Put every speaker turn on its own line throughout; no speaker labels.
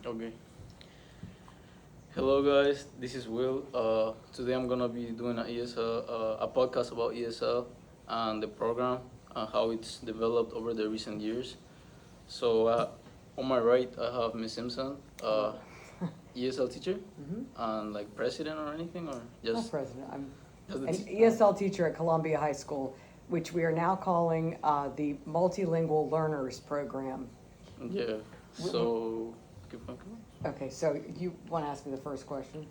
Okay. Hello, guys. This is Will. Today I'm gonna be doing a podcast about ESL and the program and how it's developed over the recent years. So on my right, I have Miss Simpson, ESL teacher, and like president or anything, or
Not
just
president, I'm
just the
an
te-
ESL teacher at Columbia High School, which we are now calling the Multilingual Learners Program.
Yeah. So keep on.
Okay, so you want to ask me the first question?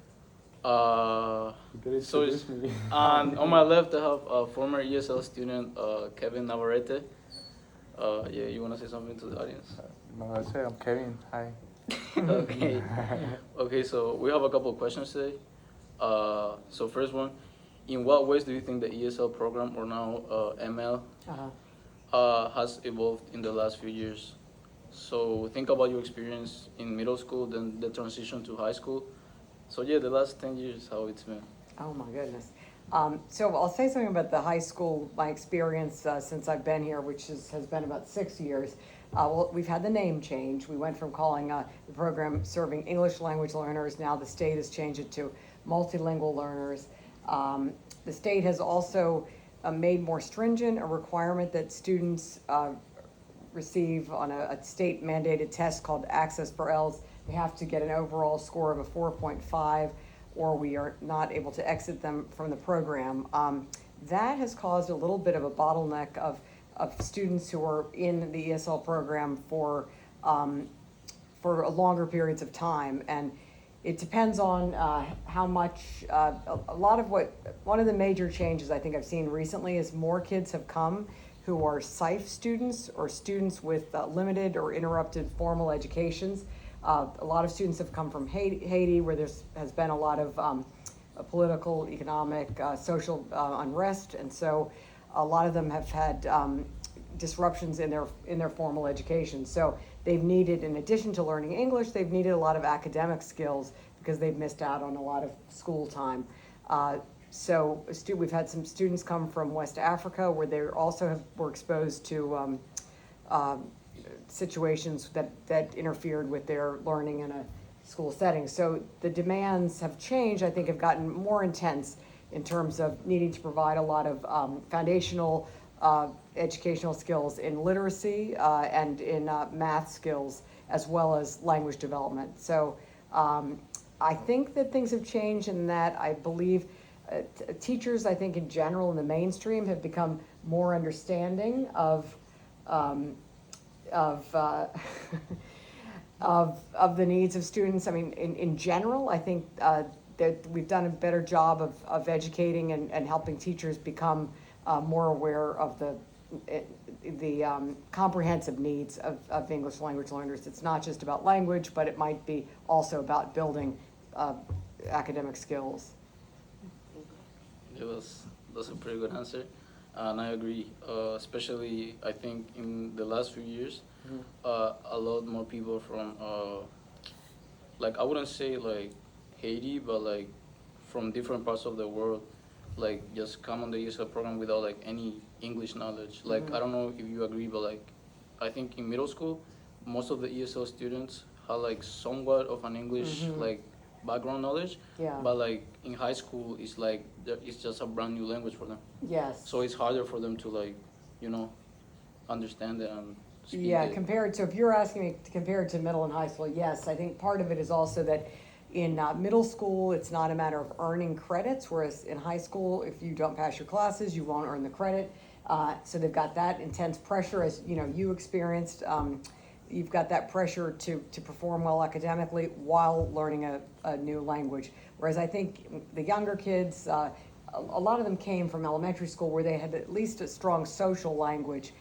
You better
So
introduce me.
and on my left, I have a former ESL student, Kevin Navarrete. Yeah, you wanna say something to the audience?
No, I say I'm Kevin. Hi.
Okay. Okay, so we have a couple of questions today. So first one, in what ways do you think the ESL program or now ML
Uh-huh.
has evolved in the last few years? So think about your experience in middle school, then the transition to high school. So yeah, the last 10 years, how it's been.
Oh, my goodness. So I'll say something about the high school, my experience since I've been here, which has been about 6 years. Well, we've had the name change. We went from calling the program serving English language learners. Now the state has changed it to multilingual learners. The state has also made more stringent a requirement that students receive on a state mandated test called Access for ELS. They have to get an overall score of a 4.5 or we are not able to exit them from the program. That has caused a little bit of a bottleneck of students who are in the ESL program for longer periods of time. And it depends on how much, a lot of one of the major changes I think I've seen recently is more kids have come who are SIFE students or students with limited or interrupted formal educations. A lot of students have come from Haiti where there has been a lot of political, economic, social unrest. And so a lot of them have had disruptions in their formal education. So they've needed, in addition to learning English, they've needed a lot of academic skills because they've missed out on a lot of school time. So we've had some students come from West Africa where they also were exposed to situations that interfered with their learning in a school setting. So the demands have changed, I think have gotten more intense in terms of needing to provide a lot of foundational educational skills in literacy and in math skills as well as language development. So I think that things have changed in that I believe teachers, I think in general in the mainstream have become more understanding of of the needs of students. I mean, in general, I think that we've done a better job of educating and helping teachers become more aware of the comprehensive needs of English language learners. It's not just about language, but it might be also about building academic skills.
That's a pretty good answer, and I agree. Especially, I think in the last few years, a lot more people from, like I wouldn't say like Haiti, but like from different parts of the world, like just come on the ESL program without like any English knowledge. Like I don't know if you agree, but like I think in middle school, most of the ESL students had like somewhat of an English like background knowledge,
Yeah.
but like in high school, it's like it's just a brand new language for them.
Yes.
So it's harder for them to like, you know, understand it and speak
Yeah,
it.
compared to, if you're asking me to compare it to middle and high school, yes, I think part of it is also that in middle school, it's not a matter of earning credits, whereas in high school, if you don't pass your classes, you won't earn the credit. So they've got that intense pressure, as you know, you experienced. You've got that pressure to perform well academically while learning a new language. Whereas I think the younger kids, a lot of them came from elementary school where they had at least a strong social language.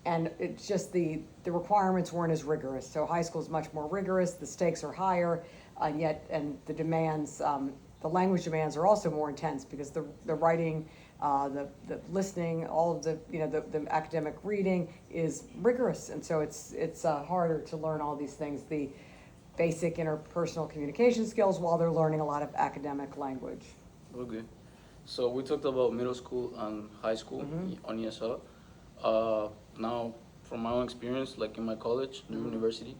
And it's just the requirements weren't as rigorous. So high school is much more rigorous, the stakes are higher, and the demands, the language demands are also more intense because the writing, the listening, all of the academic reading is rigorous, and so it's harder to learn all these things, the basic interpersonal communication skills while they're learning a lot of academic language.
Okay. So we talked about middle school and high school on ESL. Now, from my own experience, like in my college, the university,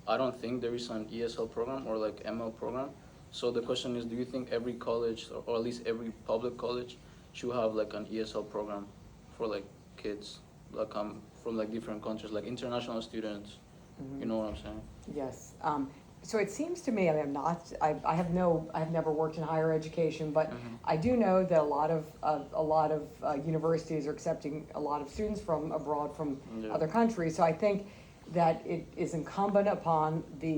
I don't think there is an ESL program or like ML program. So the question is, do you think every college or at least every public college should have like an ESL program for like kids like from like different countries, like international students?
Mhm.
You know what I'm saying?
Yes. So it seems to me, I am not, I have never worked in higher education, but
Mhm.
I do know that a lot of universities are accepting a lot of students from abroad, from
Yeah.
other countries. So I think that it is incumbent upon the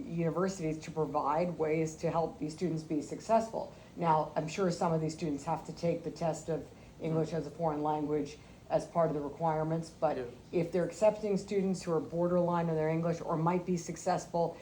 universities to provide ways to help these students be successful. Now, I'm sure some of these students have to take the test of English as a foreign language as part of the requirements, but
Yeah.
if they're accepting students who are borderline in their English or might be successful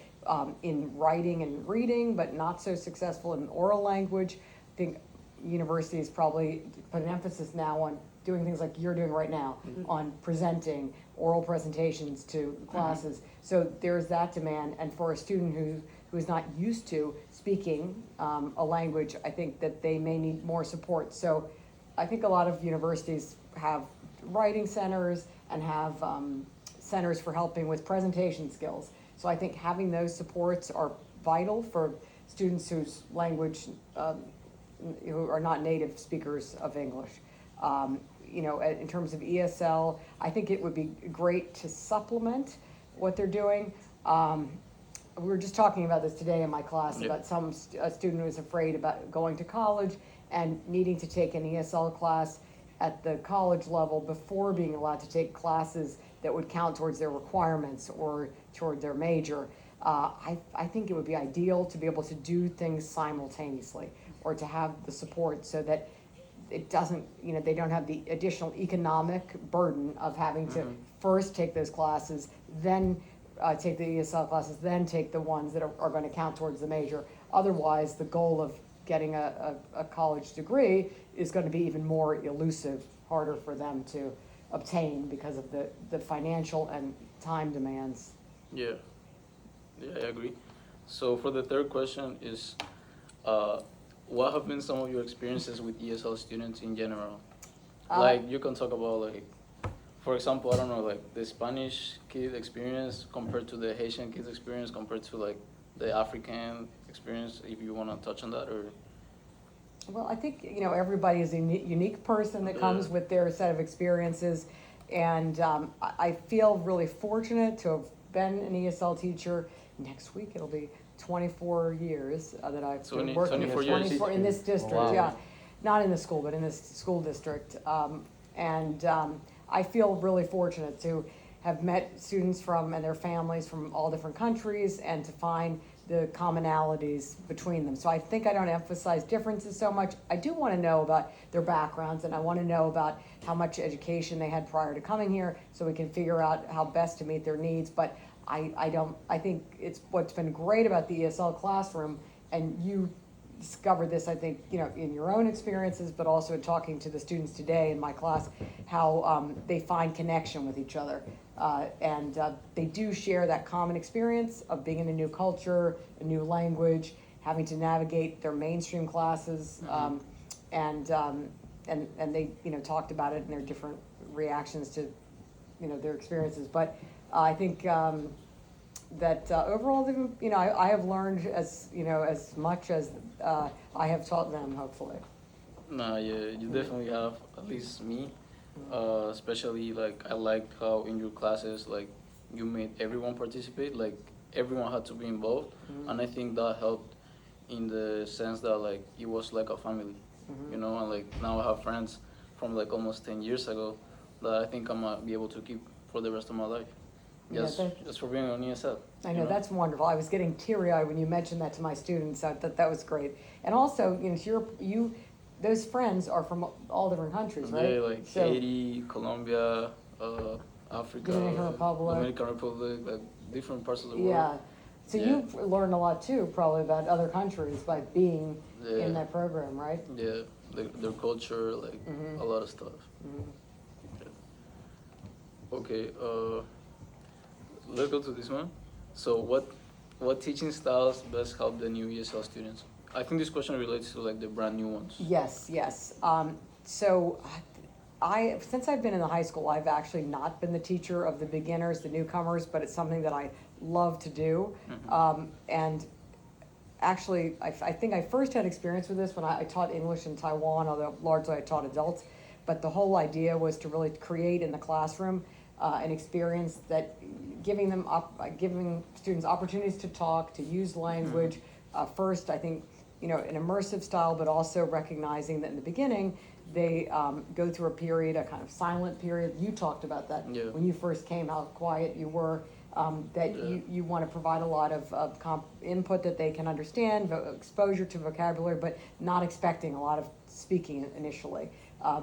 in writing and reading, but not so successful in oral language, I think universities probably put an emphasis now on doing things like you're doing right now, on presenting oral presentations to classes. So there's that demand, and for a student who is not used to speaking a language, I think that they may need more support. So I think a lot of universities have writing centers and have centers for helping with presentation skills. So I think having those supports are vital for students whose language, who are not native speakers of English. In terms of ESL, I think it would be great to supplement what they're doing. We were just talking about this today in my class,
Yeah.
about a student who was afraid about going to college and needing to take an ESL class at the college level before being allowed to take classes that would count towards their requirements or toward their major. I think it would be ideal to be able to do things simultaneously, or to have the support so that it doesn't, they don't have the additional economic burden of having to first take those classes, then take the ESL classes, then take the ones that are going to count towards the major. Otherwise, the goal of getting a college degree is going to be even more elusive, harder for them to obtain because of the financial and time demands.
Yeah, yeah, I agree. So for the third question is, what have been some of your experiences with ESL students in general? Like you can talk about like, for example, I don't know, like the Spanish kid experience compared to the Haitian kids experience compared to like the African experience, if you want to touch on that, or.
Well, I think, everybody is a unique person that comes
Yeah.
with their set of experiences. And I feel really fortunate to have been an ESL teacher. Next week, it'll be 24 years that I've been working.
24 years.
24 in this district,
Wow.
yeah. Not in the school, but in this school district. I feel really fortunate to have met students and their families from all different countries, and to find the commonalities between them. So I think I don't emphasize differences so much. I do want to know about their backgrounds, and I want to know about how much education they had prior to coming here, so we can figure out how best to meet their needs. But I think it's what's been great about the ESL classroom, and you discovered this, I think, in your own experiences, but also in talking to the students today in my class, how they find connection with each other. And they do share that common experience of being in a new culture, a new language, having to navigate their mainstream classes, and they talked about it in their different reactions to their experiences. But I think that overall, I have learned as much as I have taught them, hopefully.
Nah, yeah, you definitely have, at least me. Especially like I liked how in your classes like you made everyone participate, like everyone had to be involved, and I think that helped in the sense that like it was like a family, and like now I have friends from like almost 10 years ago that I think I'm gonna be able to keep for the rest of my life.
Yeah,
Just for being on ESL.
I know, that's wonderful. I was getting teary-eyed when you mentioned that to my students. I thought that was great. And also, those friends are from all different countries, right?
Yeah, like
So-
Haiti, Colombia, Africa,
Dominican
Republic, like different parts of the world.
Yeah. So
Yeah.
you've learned a lot too, probably about other countries by being
Yeah.
in that program, right?
Yeah, their culture, like a lot of stuff. Okay, let's go to this one. So what teaching styles best help the new ESL students? I think this question relates to like the brand new ones.
Yes, yes. So since I've been in the high school, I've actually not been the teacher of the beginners, the newcomers, but it's something that I love to do. And actually, I think I first had experience with this when I taught English in Taiwan, although largely I taught adults. But the whole idea was to really create in the classroom an experience that giving students opportunities to talk, to use language. First, I think, an immersive style, but also recognizing that in the beginning, they go through a period, a kind of silent period. You talked about that when you first came, how quiet you were. You want to provide a lot of input that they can understand, exposure to vocabulary, but not expecting a lot of speaking initially,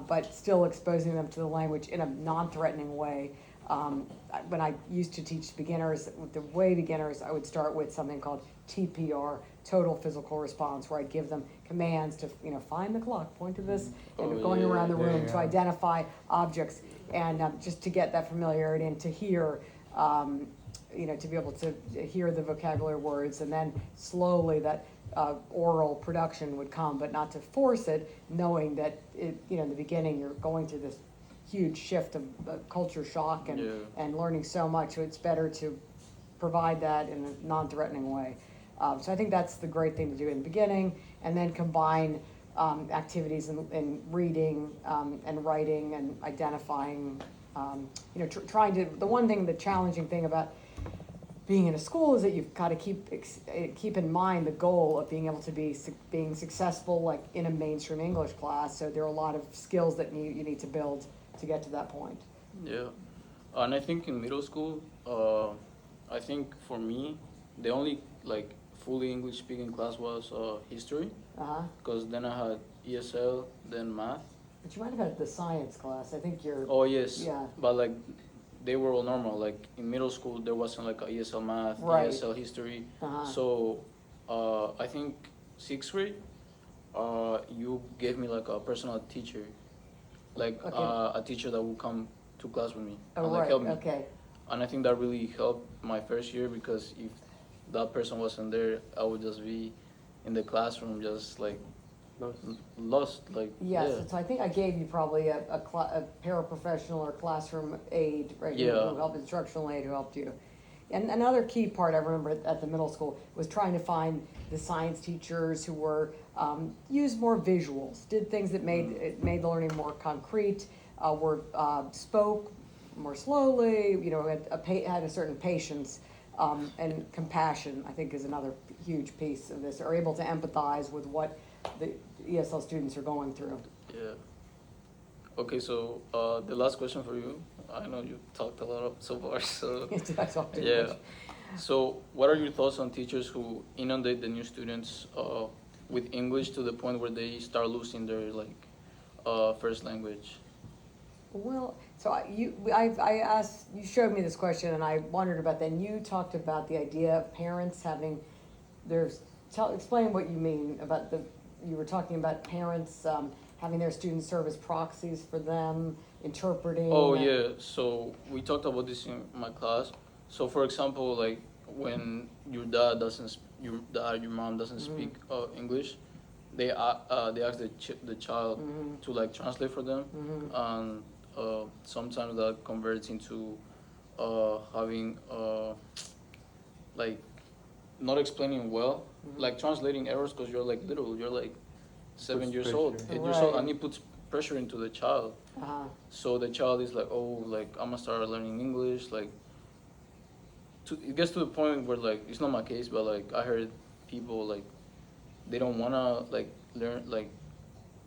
but still exposing them to the language in a non-threatening way. When I used to teach beginners, I would start with something called TPR, total physical response, where I'd give them commands to, find the clock, point to this, and going around the room to identify objects, and just to get that familiarity and to hear, to be able to hear the vocabulary words, and then slowly that oral production would come, but not to force it, knowing that in the beginning you're going through this huge shift of culture shock and learning so much, so it's better to provide that in a non-threatening way. So I think that's the great thing to do in the beginning, and then combine activities in reading and writing and identifying, trying to, the challenging thing about being in a school is that you've got to keep in mind the goal of being able to being successful, like in a mainstream English class. So there are a lot of skills that you need to build to get to that point.
Yeah, and I think in middle school, I think for me, the only fully English speaking class was history, because then I had ESL, then math.
But you might have had the science class. I think you're.
Oh yes.
Yeah.
But they were all normal. In middle school, there wasn't a ESL math,
right.
ESL history. So I think 6th grade, you gave me a personal teacher, a teacher that would come to class with me and help me.
Okay.
And I think that really helped my first year, because if that person wasn't there, I would just be in the classroom just lost.
Yes, so I think I gave you probably a paraprofessional or classroom aide, right?
Yeah.
Who helped, instructional aide who helped you. And another key part I remember at the middle school was trying to find the science teachers who were used more visuals, did things that made the learning more concrete, spoke more slowly, had a certain patience and compassion. I think is another huge piece of this. Are able to empathize with what the ESL students are going through.
Yeah. Okay, so the last question for you. I know you talked a lot so far, so
I talked too
yeah.
much.
So, what are your thoughts on teachers who inundate the new students with English to the point where they start losing their first language?
Well, so I asked, you showed me this question, and I wondered about that. And you talked about the idea of parents having explain what you mean about you were talking about parents having their students serve as proxies for them, interpreting.
Oh yeah, so we talked about this in my class. So for example, when your mom doesn't speak English, they ask the child to translate for them, and sometimes that converts into having not explaining well, translating errors, because you're little, you're 7 years old, 8 years old, and it puts pressure into the child. So the child is I'm gonna start learning English. It gets to the point where it's not my case, but I heard people they don't wanna learn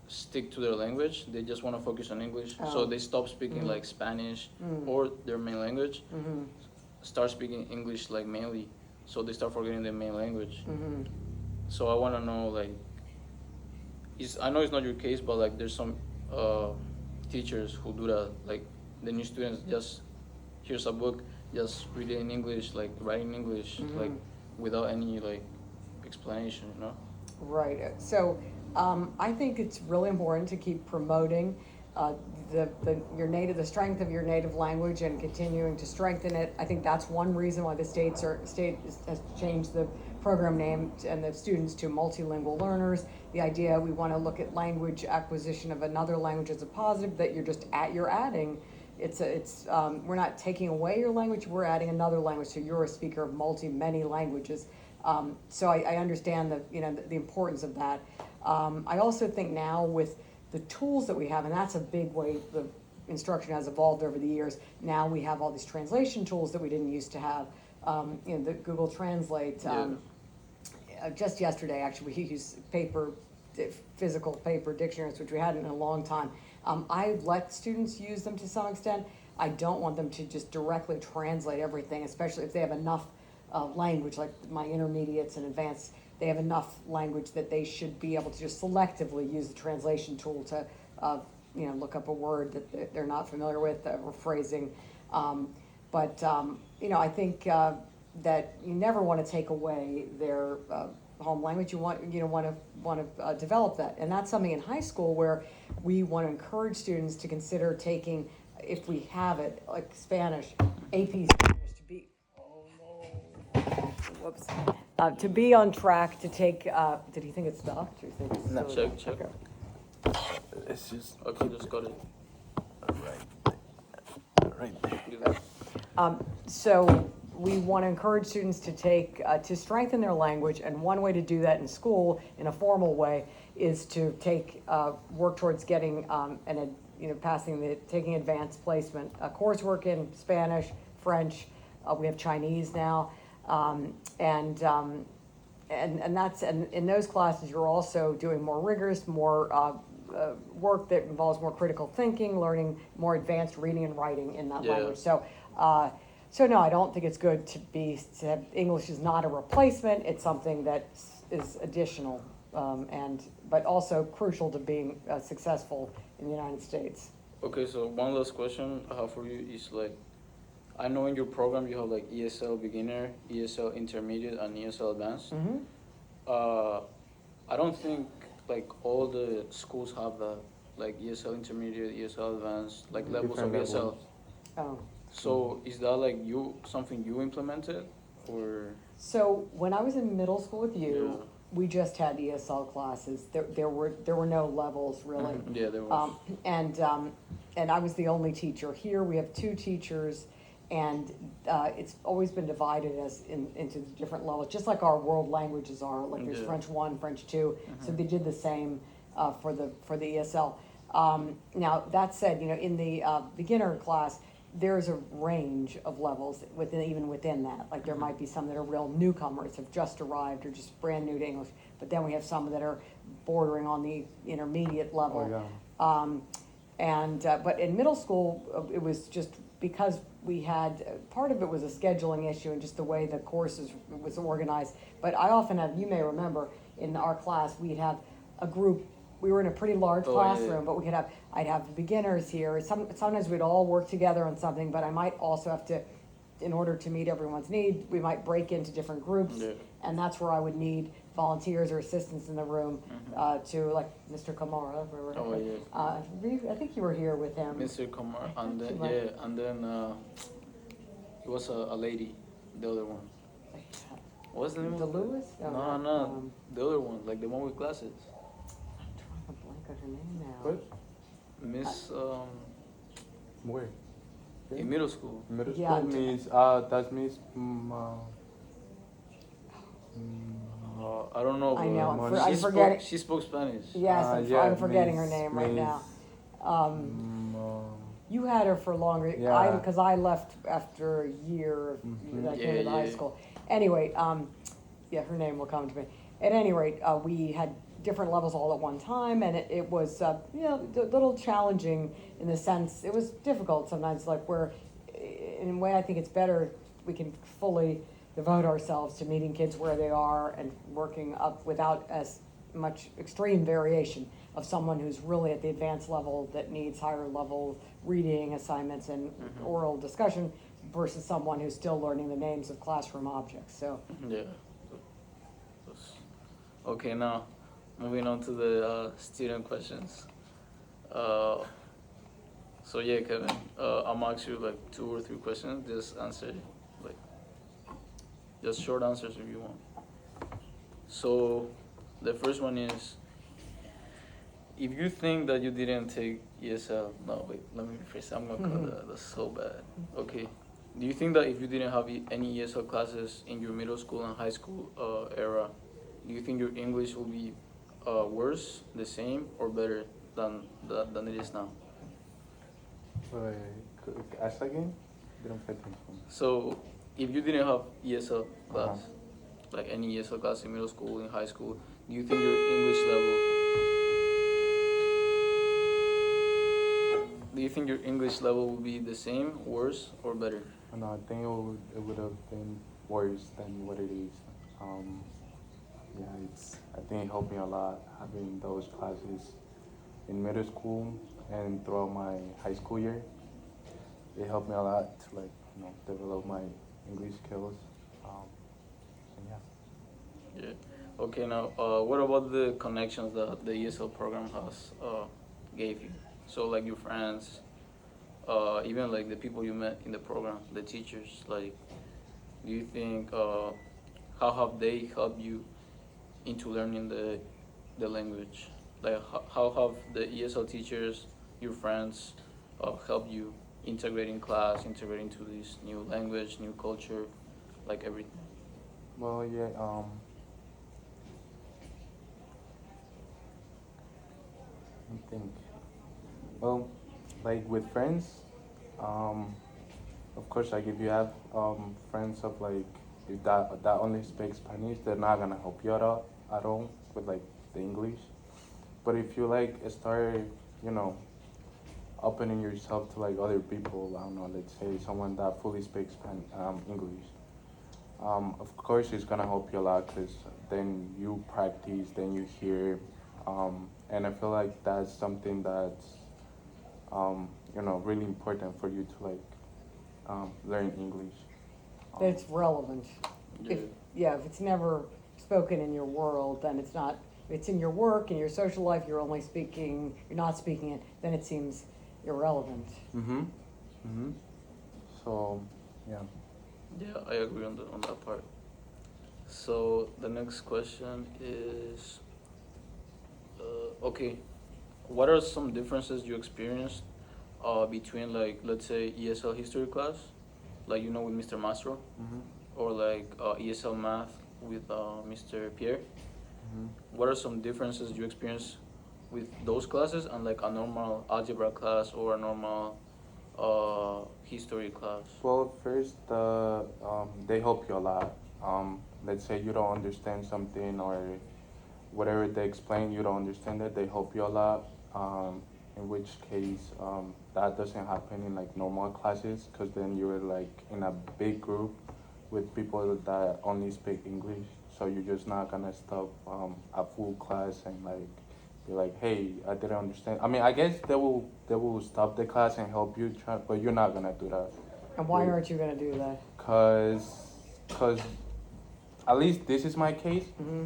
stick to their language. They just wanna focus on English. So they stop speaking Spanish or their main language. Start speaking English mainly. So they start forgetting their main language. So I wanna know I know it's not your case, but there's some teachers who do that. The new students just here's a book, just read it in English, write in English, without any explanation,
Right. So I think it's really important to keep promoting the strength of your native language and continuing to strengthen it. I think that's one reason why the state has changed the program name and the students to multilingual learners. The idea we want to look at language acquisition of another language as a positive, that you're adding we're not taking away your language, we're adding another language, so you're a speaker of many languages. So I understand the importance of that. I also think now with the tools that we have, and that's a big way the instruction has evolved over the years. Now we have all these translation tools that we didn't used to have. The Google Translate. Just yesterday, actually, we used physical paper dictionaries, which we hadn't in a long time. I let students use them to some extent. I don't want them to just directly translate everything, especially if they have enough language, like my intermediates and advanced, they have enough language that they should be able to just selectively use the translation tool to, look up a word that they're not familiar with, or phrasing. I think that you never want to take away their home language. You want to develop that, and that's something in high school where we want to encourage students to consider taking, if we have it, like Spanish, AP Spanish, to be. Oh no! Whoops. To be on track to take. Did he think it's stopped? Or you think it's
No,
still-
check.
Okay.
It's just
Okay, just got it.
right there.
Do that.
So we want to encourage students to to strengthen their language, and one way to do that in school, in a formal way, is to work towards getting taking advanced placement coursework in Spanish, French. We have Chinese now, and in those classes you're also doing more rigorous, more work that involves more critical thinking, learning more advanced reading and writing in that language. So no, I don't think it's good to have English is not a replacement. It's something that is additional, but also crucial to being successful in the United States.
Okay, so one last question I have for you is like, I know in your program you have like ESL beginner, ESL intermediate, and ESL advanced.
Mm-hmm.
I don't think like all the schools have that, like ESL intermediate, ESL advanced, like levels of
Different
ESL.
levels.
Oh.
So is that like something you implemented, or?
So when I was in middle school with you,
Yeah.
we just had ESL classes. There were no levels really.
Yeah, there was.
And I was the only teacher. Here we have two teachers, and it's always been divided into different levels, just like our world languages are. Like there's
Yeah.
French 1, French 2. So they did the same for the ESL. Now that said, in the beginner class, there's a range of levels even within that. Like there might be some that are real newcomers, have just arrived or just brand new to English. But then we have some that are bordering on the intermediate level.
Oh, yeah.
But in middle school, it was just because we had, part of it was a scheduling issue and just the way the courses was organized. But I often have, you may remember, in our class, we'd have a group. We were in a pretty large classroom, but I'd have the beginners here. Sometimes we'd all work together on something, but I might also have to, in order to meet everyone's need, we might break into different groups.
Yeah.
And that's where I would need volunteers or assistants in the room to, like Mr. Kamara.
Oh, yeah.
I think you were here with him.
Mr. Kumar, and
you
then
might-
it was a lady, the other one. What's the name?
The
of it?
Lewis?
No, the other one, like the one with glasses.
I'm drawing a blank on her name now.
What?
Miss
Where?
in middle school.
Middle
Yeah.
school means that's means
I don't know.
I know,
but
I'm
she
forgetting-
She spoke Spanish.
Yes, I'm forgetting her
Miss-
name right now.
Miss,
You had her for longer,
Yeah.
because I left after a year, that came to the high
Yeah.
school. Anyway, yeah, her name will come to me. At any rate, we had different levels all at one time, and it was, a little challenging in the sense, it was difficult sometimes, like where, in a way, I think it's better, we can fully devote ourselves to meeting kids where they are and working up without as much extreme variation of someone who's really at the advanced level that needs higher level reading assignments and oral discussion versus someone who's still learning the names of classroom objects. So
Yeah. Okay, now moving on to the student questions. So yeah, Kevin, I'm gonna ask you like 2 or 3 questions. Just answer like just short answers if you want. So the first one is, if you think that you didn't take ESL, no, wait, let me rephrase. I'm gonna call that. That's so bad. Okay. Do you think that if you didn't have any ESL classes in your middle school and high school era, do you think your English will be worse, the same, or better than it is now?
Wait, ask again? Didn't pay attention.
So, if you didn't have ESL class,
Uh-huh.
like any ESL class in middle school, in high school, do you think your English level? Do you think your English level will be the same, worse, or better?
No, I think it would have been worse than what it is. Um, yeah, I think it helped me a lot having those classes in middle school and throughout my high school year. It helped me a lot to develop my English skills. And yeah.
Yeah. Okay. Now, what about the connections that the ESL program has gave you? So, like your friends, even like the people you met in the program, the teachers. Like, do you think how have they helped you into learning the language? Like, how have the ESL teachers, your friends, helped you integrate in class, integrate into this new language, new culture, like everything?
Well, yeah. I think. Well, like with friends, um, of course, like if you have friends of like if that only speak Spanish, they're not gonna help you out at all with like the English. But if you like start, you know, opening yourself to like other people, I don't know, let's say someone that fully speaks English, of course it's gonna help you a lot because then you practice, then you hear, and I feel like that's something that's really important for you to like learn English.
That it's relevant.
Yeah.
If it's never spoken in your world, then it's not, if it's in your work, in your social life, you're not speaking it, then it seems irrelevant.
Mhm. Mhm. So, yeah.
Yeah, I agree on that part. So the next question is, okay, what are some differences you experienced between like let's say ESL history class, like with Mr. Mastro,
Mhm.
or like ESL math with Mr. Pierre?
Mhm.
What are some differences you experience with those classes and like a normal algebra class or a normal history class?
Well, first, they help you a lot. Let's say you don't understand something or whatever they explain, you don't understand it, they help you a lot. In which case, that doesn't happen in like normal classes because then you're like in a big group with people that only speak English. So you're just not gonna stop a full class and like be like, hey, I didn't understand. I mean, I guess they will stop the class and help you try, but you're not gonna do that.
And why aren't you gonna do that?
Cause at least this is my case.
Hmm.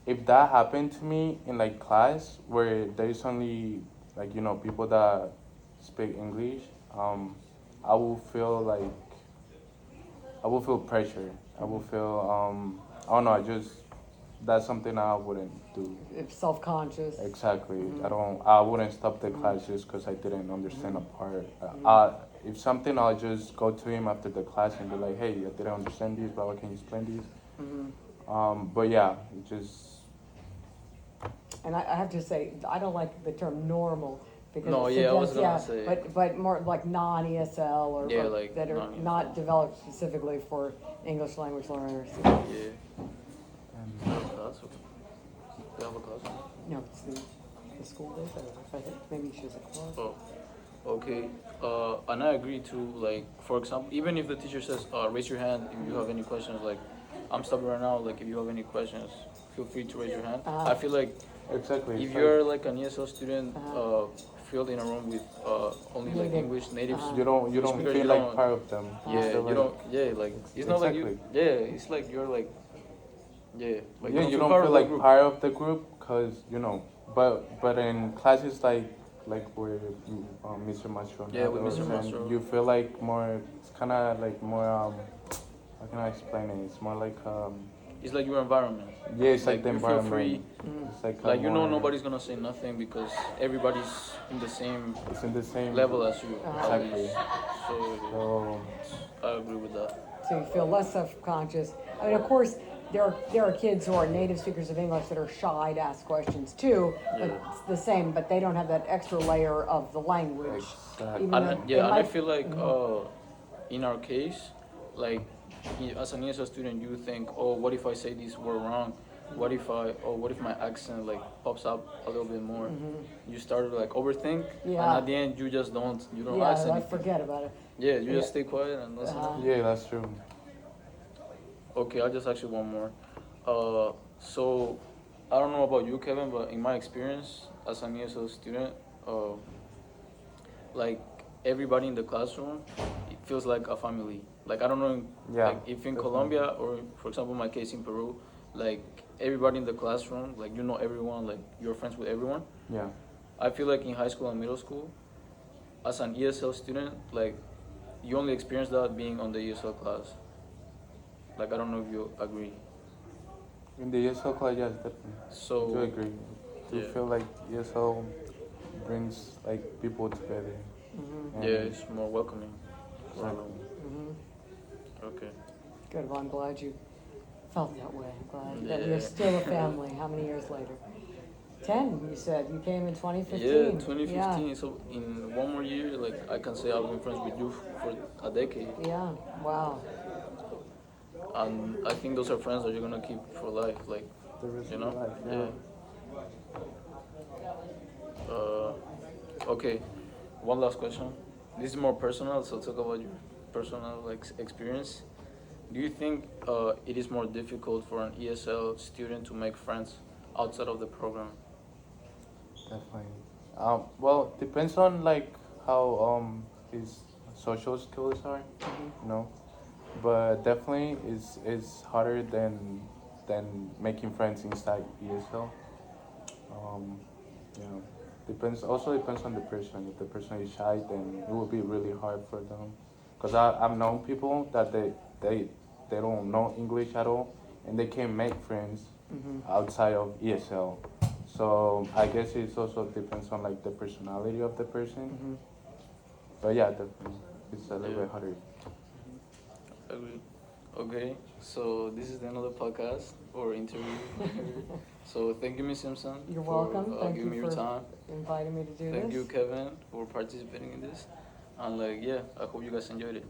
If that happened to me in like class where there's only like people that speak English, I will feel like I will feel pressure. I will feel I don't know. That's something I wouldn't do.
If self-conscious.
Exactly.
Mhm.
I wouldn't stop the class just because I didn't understand a part. If something, I'll just go to him after the class and be like, hey, I didn't understand this, blah, can you explain this?
Mhm.
But yeah, it just.
And I have to say, I don't like the term normal because
No,
it
yeah, I was
suggests,
gonna
yeah,
say.
but more like non-ESL
Yeah,
or
like
that are
non-ESL.
not developed specifically for English language learners.
Yeah.
Um,
Class. We have a class.
No, it's the school days. I think maybe she was a class.
Oh, okay. And I agree too. Like, for example, even if the teacher says, "Raise your hand if you have any questions," like, I'm stopping right now. Like, if you have any questions, feel free to raise your hand. I feel like
exactly.
if
it's
you're like an ESL student,
Uh-huh.
filled in a room with only like
Native.
English natives,
Uh-huh.
you don't
speakers,
feel
you
like
don't.
part of them.
Yeah,
feel
you
like,
don't. Yeah, like it's not like you.
Exactly.
Yeah, it's like you're like. Yeah, like
Yeah,
you
you
don't feel
don't
part
feel
of the
like
group.
part of the group because but in classes like where Mr. Mastro
Yeah, with
was,
Mr.
and
Mastro.
you feel like more. It's kind of like more. How can I explain it? It's more like
it's like your environment.
Yeah, it's like the
you feel free.
environment. It's like,
Like you know,
more-
nobody's gonna say nothing because everybody's in the same
It's in the same
level as you.
Exactly.
So
So
I agree with that.
So you feel less self-conscious. I mean, of course, there are kids who are native speakers of English that are shy to ask questions too. But
Yeah.
it's the same, but they don't have that extra layer of the language.
Exactly.
Even
And
though they
yeah, and I
might-
feel like in our case, like as an ESL student, you think, oh, what if I say this word wrong? What if my accent like pops up a little bit more? You start to like overthink, and
Yeah.
at the end you just don't ask
Yeah, I
anything.
forget about it.
Yeah, you just
Yeah.
stay quiet and listen.
yeah, that's true.
Okay, I'll just ask you one more. So I don't know about you, Kevin, but in my experience as an ESL student, like everybody in the classroom, it feels like a family. Like I don't know,
Yeah,
like if in
definitely.
Colombia or for example my case in Peru, like everybody in the classroom, like you know everyone, like you're friends with everyone.
Yeah.
I feel like in high school and middle school, as an ESL student, like you only experience that being on the ESL class. Like I don't know if you agree.
In the ESL class, yes, definitely.
So
I do agree. You
yeah.
feel like ESL brings like people together. And
Yeah, it's more welcoming.
Exactly.
Okay.
Good, well, I'm glad you felt that way. I'm glad that
Yeah.
we're still a family. How many years later? 10, you said. You came in 2015.
Yeah, 2015. So in one more year, like I can say I've been friends with you for a decade,
Yeah, wow.
and I think those are friends that you're gonna keep for life. Like
The rest
you
of
know,
your life,
yeah. Okay, one last question. This is more personal, so talk about your personal like experience. Do you think it is more difficult for an ESL student to make friends outside of the program?
Definitely. Well, depends on like how his social skills are, you know. But definitely is harder than making friends inside ESL. You know, depends on the person. If the person is shy, then it will be really hard for them. Cause I've known people that they don't know English at all, and they can make friends outside of ESL. So I guess it also depends on like the personality of the person. But yeah, definitely, it's a little
Yeah.
bit harder.
Agree. Okay, so this is another podcast or interview. So thank you, Ms. Simpson.
You're
for,
welcome. Thank
giving
you
me your
for
time.
inviting me to do
Thank
this.
you, Kevin, for participating in this. And like, yeah, I hope you guys enjoyed it.